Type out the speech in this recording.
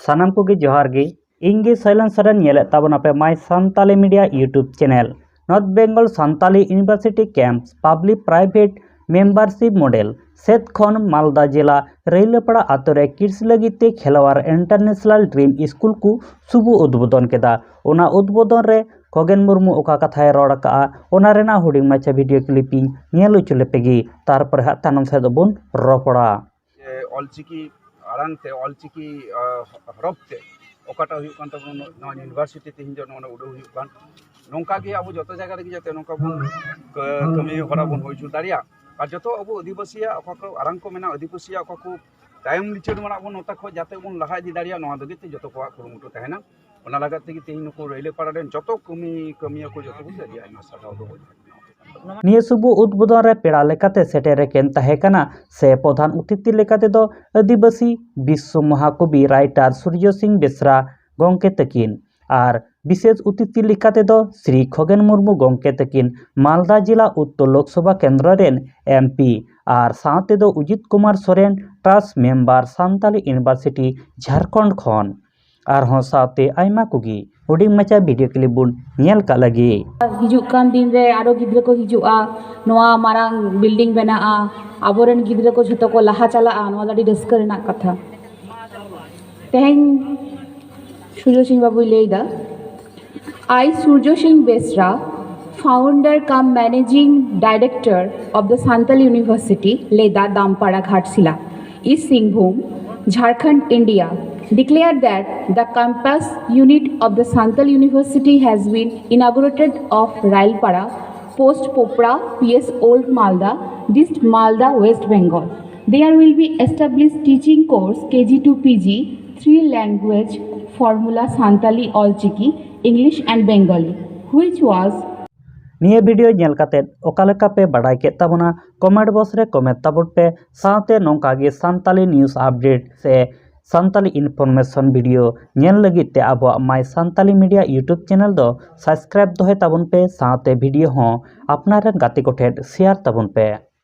सानाम को जोहार गे इंगे सैलन सरेन नेलेत ताबोना पे my Santali media YouTube channel north Bengal Santali university campus public private membership model सेत खन मालदा जिला रेलपड़ा आतोरे किड्स लगिते खेलवार इंटरनेशनल ड्रीम स्कूल को शुभ उद्बोधन केदा। ओना उद्बोधन रे खगेन मुर्मू ओका कथाय रड़ का ओना रेना हुडिंग माछा वीडियो क्लिपिंग नेल उचु लेपेगी तारपर हा तानम से दोबन रपड़ा ऑलचिकी आरांगते ऑलचिकी हरफते ओकाटा हुयु कान तबन नवा यूनिवर्सिटी ते हिंजो नवा उडो हुयु कान नोंका गे आबो जतो जायगा रे जाते नोंका बन कमी हरा बन होइचु दारिया और जो अब आदिवासिया को आरांग को मेना आदिवासिया को तायम लिचड़ मना बन ओता खो जाते बन लहा इदी दारिया नवा दगे जो को कुरुमुटु तहना ओना लागत ते तेहि नुको रेले पाड़ा रेन जतो कमिया को जतो बन दारिया आइमा साटाव दो निये शुभ उद्बोधन रे पेड़ा लेकाते सेटेरे केन ताहेकाना से प्रधान अतिथि लेकाते दो आदिवासी विश्व महाकवि राइटर सूर्य सिंह बेसरा गंके तकिन और विशेष अतिथि लेकाते दो श्री खगेन मुर्मू गंके तकिन मालदा जिला उत्तर लोकसभा केंद्र रेन एमपी और साथे दो Ujit Kumar Soren trust member Santali university Jharkhand खन और हों साथे आइमा कुगी हुडिंग मचा वीडियो क्लिप बुन नेल का लगी हिजुक कान दिन रे आरो गिद्रे को हिजुआ नोआ मारांग बिल्डिंग बनाआ आबोरेन गिद्रे को झतो को लहा चलाआ नोआ दाडी रस्कर ना कथा तेहेन सूर्य सिंह बाबू लेदा आई Surya Singh Besra founder cum managing director of the Santal university लेदा Dampara Ghatshila east Singhbhum Jharkhand India declared that the campus unit of the Santal University has been inaugurated of Railpada, Post Popra, PS Old Malda, Dist Malda, West Bengal. There will be established teaching course KG to PG, 3 language formula Santali Olchiki, English and Bengali, which was निये video nail काते ओकालेका पे बाडाय के ताबोना comment box रे comment ताबोट पे साथे नोंका गे सान्ताली news update से सान्ताली information video nail लगित ते अब my Santali media YouTube channel दो सब्सक्राइब दोहे ताबोन पे साथे वीडियो हो अपना गाते को ठेठ शेयर ताबोन पे।